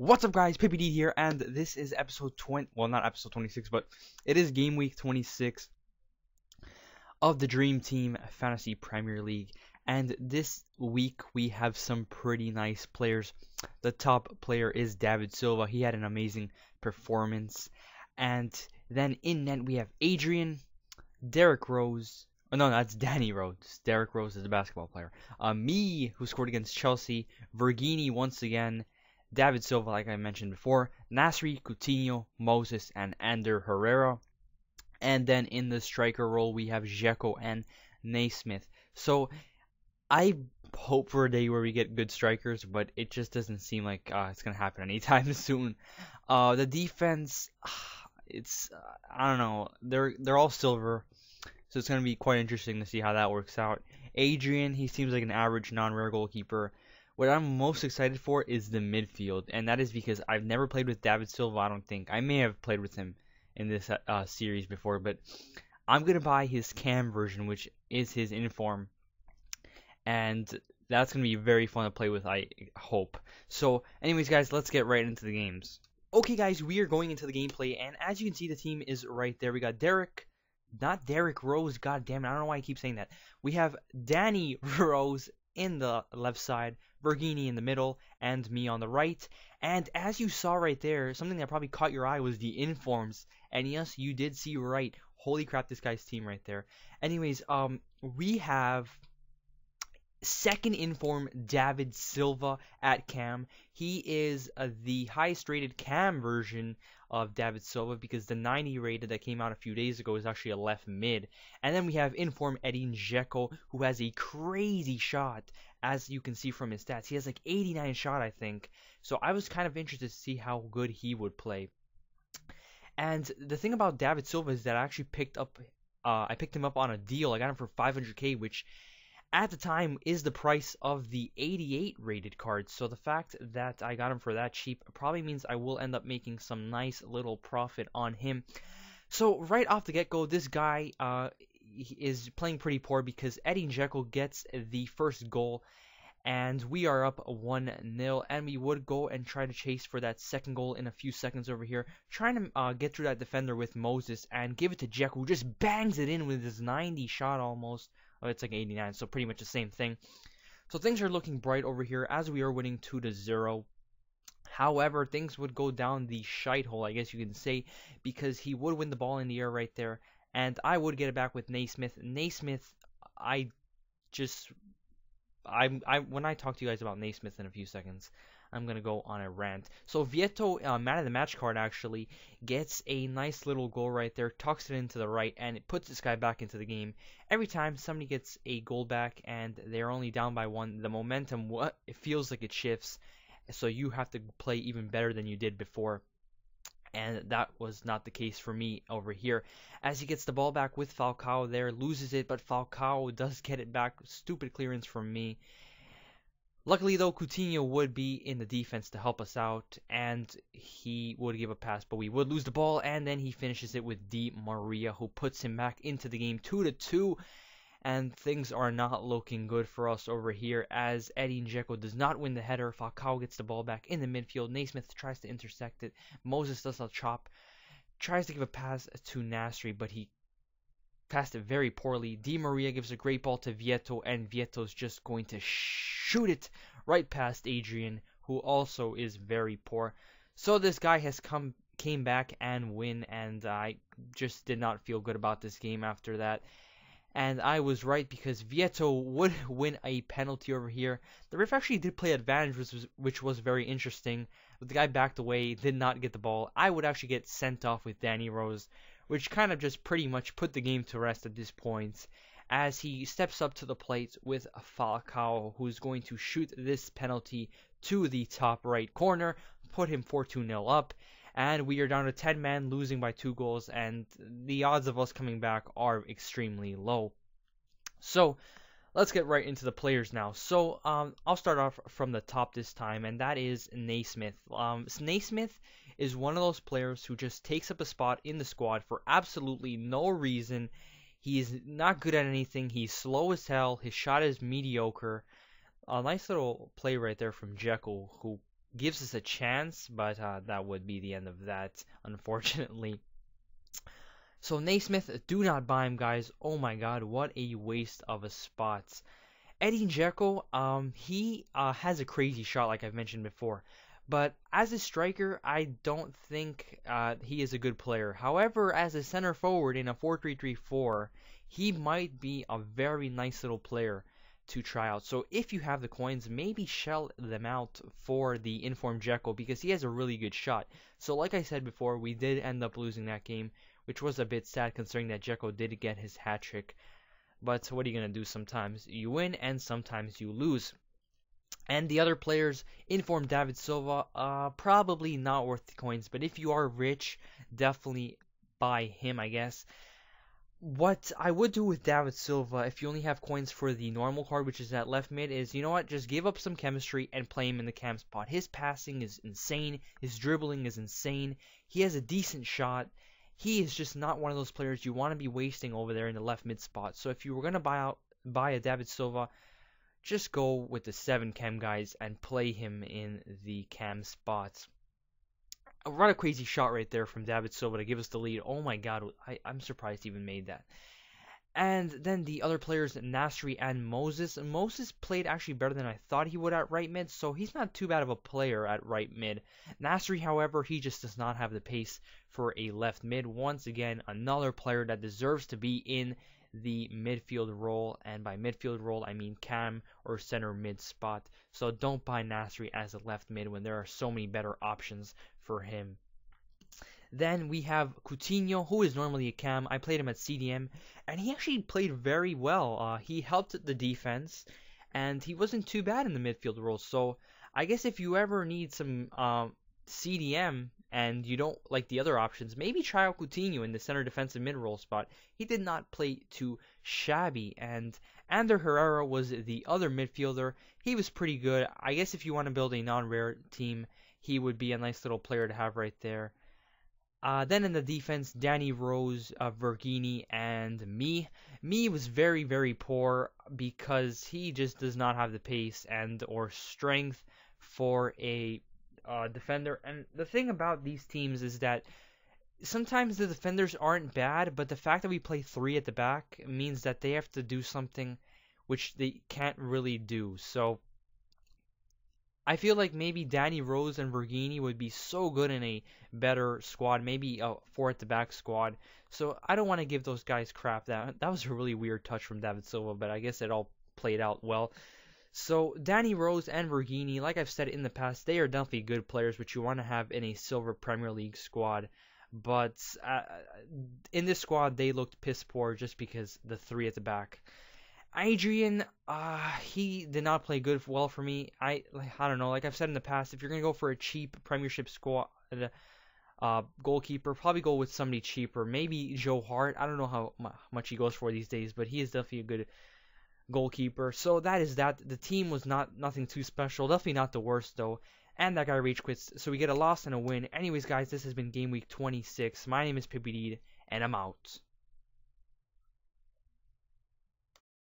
What's up, guys? PPD here, and this is episode 20. Well, not episode 26, but it is game week 26 of the Dream Team Fantasy Premier League. And this week we have some pretty nice players. The top player is David Silva. He had an amazing performance. And then in net we have Adrian, Derek Rose. Oh, no, that's Danny Rose. Derek Rose is a basketball player. Me, who scored against Chelsea. Vergini once again. David Silva, like I mentioned before, Nasri, Coutinho, Moses, and Ander Herrera. And then in the striker role, we have Dzeko and Naismith. So I hope for a day where we get good strikers, but it just doesn't seem like it's going to happen anytime soon. The defense, I don't know, they're all silver, so it's going to be quite interesting to see how that works out. Adrian, he seems like an average non-rare goalkeeper. What I'm most excited for is the midfield, and that is because I've never played with David Silva, I don't think. I may have played with him in this series before, but I'm going to buy his cam version, which is his inform, and that's going to be very fun to play with, I hope. So, anyways, guys, let's get right into the games. Okay, guys, we are going into the gameplay, and as you can see, the team is right there. We got not Derek Rose, god damn it, I don't know why I keep saying that. We have Danny Rose in the left side, Vergini in the middle, and me on the right. And as you saw right there, something that probably caught your eye was the informs. And yes, you did see right. Holy crap, this guy's team right there. Anyways, we have second inform David Silva at cam. He is the highest rated cam version of David Silva because the 90 rated that came out a few days ago is actually a left mid. And then we have inform Edin Dzeko, who has a crazy shot, as you can see from his stats. He has like 89 shot, I think. So I was kind of interested to see how good he would play. And the thing about David Silva is that I actually picked him up on a deal. I got him for 500k, which at the time is the price of the 88 rated card. So the fact that I got him for that cheap probably means I will end up making some nice little profit on him. So right off the get-go, this guy is playing pretty poor because Edin Dzeko gets the first goal, and we are up 1-0, and we would go and try to chase for that second goal in a few seconds over here, trying to get through that defender with Moses and give it to Dzeko, who just bangs it in with his 90 shot almost. Oh, it's like 89, so pretty much the same thing. So things are looking bright over here as we are winning 2-0. However, things would go down the shite hole, I guess you can say, because he would win the ball in the air right there, and I would get it back with Naismith. Naismith, when I talk to you guys about Naismith in a few seconds, I'm going to go on a rant. So Vieto, man of the match card, actually gets a nice little goal right there, tucks it into the right, and it puts this guy back into the game. Every time somebody gets a goal back and they're only down by one, the momentum, it feels like it shifts. So you have to play even better than you did before. And that was not the case for me over here. As he gets the ball back with Falcao there, loses it, but Falcao does get it back. Stupid clearance from me. Luckily, though, Coutinho would be in the defense to help us out, and he would give a pass, but we would lose the ball, and then he finishes it with Di Maria, who puts him back into the game 2-2, and things are not looking good for us over here, as Edin Dzeko does not win the header. Falcao gets the ball back in the midfield. Naismith tries to intercept it. Moses does a chop, tries to give a pass to Nasri, but he passed it very poorly. Di Maria gives a great ball to Vieto, and Vieto's just going to shoot it right past Adrian, who also is very poor. So this guy has came back and win, and I just did not feel good about this game after that. And I was right because Vieto would win a penalty over here. The ref actually did play advantage, which was very interesting. But the guy backed away, did not get the ball. I would actually get sent off with Danny Rose, which kind of just pretty much put the game to rest at this point, as he steps up to the plate with Falcao, who's going to shoot this penalty to the top right corner, put him 4-2-0 up, and we are down to 10 men, losing by 2 goals, and the odds of us coming back are extremely low. So let's get right into the players now. So I'll start off from the top this time, and that is Naismith. Naismith is one of those players who just takes up a spot in the squad for absolutely no reason. He's not good at anything. He's slow as hell. His shot is mediocre. A nice little play right there from Dzeko, who gives us a chance, but that would be the end of that, unfortunately. So Naismith, do not buy him, guys. Oh my God, what a waste of a spot. Eddie Dzeko, he has a crazy shot, like I've mentioned before. But as a striker, I don't think he is a good player. However, as a center forward in a 4-3-3-4, he might be a very nice little player to try out. So if you have the coins, maybe shell them out for the informed Dzeko because he has a really good shot. So like I said before, we did end up losing that game, which was a bit sad considering that Dzeko did get his hat trick. But what are you going to do? Sometimes you win and sometimes you lose. And the other players, informed David Silva, probably not worth the coins. But if you are rich, definitely buy him, I guess. What I would do with David Silva, if you only have coins for the normal card, which is that left mid, is you know what? Just give up some chemistry and play him in the cam spot. His passing is insane. His dribbling is insane. He has a decent shot. He is just not one of those players you want to be wasting over there in the left mid spot. So if you were going to buy a David Silva, just go with the 7 cam guys and play him in the cam spots. What a crazy shot right there from David Silva to give us the lead. Oh my God, I'm surprised he even made that. And then the other players, Nasri and Moses. Moses played actually better than I thought he would at right mid, so he's not too bad of a player at right mid. Nasri, however, he just does not have the pace for a left mid. Once again, another player that deserves to be in the midfield role, and by midfield role I mean cam or center mid spot. So don't buy Nasri as a left mid when there are so many better options for him. Then we have Coutinho, who is normally a cam. I played him at CDM, and he actually played very well. He helped the defense, and he wasn't too bad in the midfield role. So I guess if you ever need some CDM and you don't like the other options, maybe try out Coutinho in the center defensive mid role spot. He did not play too shabby, and Ander Herrera was the other midfielder. He was pretty good. I guess if you want to build a non-rare team, he would be a nice little player to have right there. Then in the defense, Danny Rose, Vergini, and me. Me was very, very poor because he just does not have the pace and or strength for a defender. And the thing about these teams is that sometimes the defenders aren't bad, but the fact that we play 3 at the back means that they have to do something which they can't really do. So I feel like maybe Danny Rose and Vergini would be so good in a better squad, maybe a 4 at the back squad. So I don't want to give those guys crap. That was a really weird touch from David Silva, but I guess it all played out well. So Danny Rose and Vergini, like I've said in the past, they are definitely good players which you want to have in a Silver Premier League squad. But in this squad, they looked piss poor just because the 3 at the back. Adrian, he did not play well for me. I don't know. Like I've said in the past, if you're gonna go for a cheap Premiership squad goalkeeper, probably go with somebody cheaper. Maybe Joe Hart. I don't know how much he goes for these days, but he is definitely a good goalkeeper. So that is that. The team was nothing too special. Definitely not the worst though. And that guy rage quits. So we get a loss and a win. Anyways, guys, this has been Game Week 26. My name is Pippi Deed, and I'm out.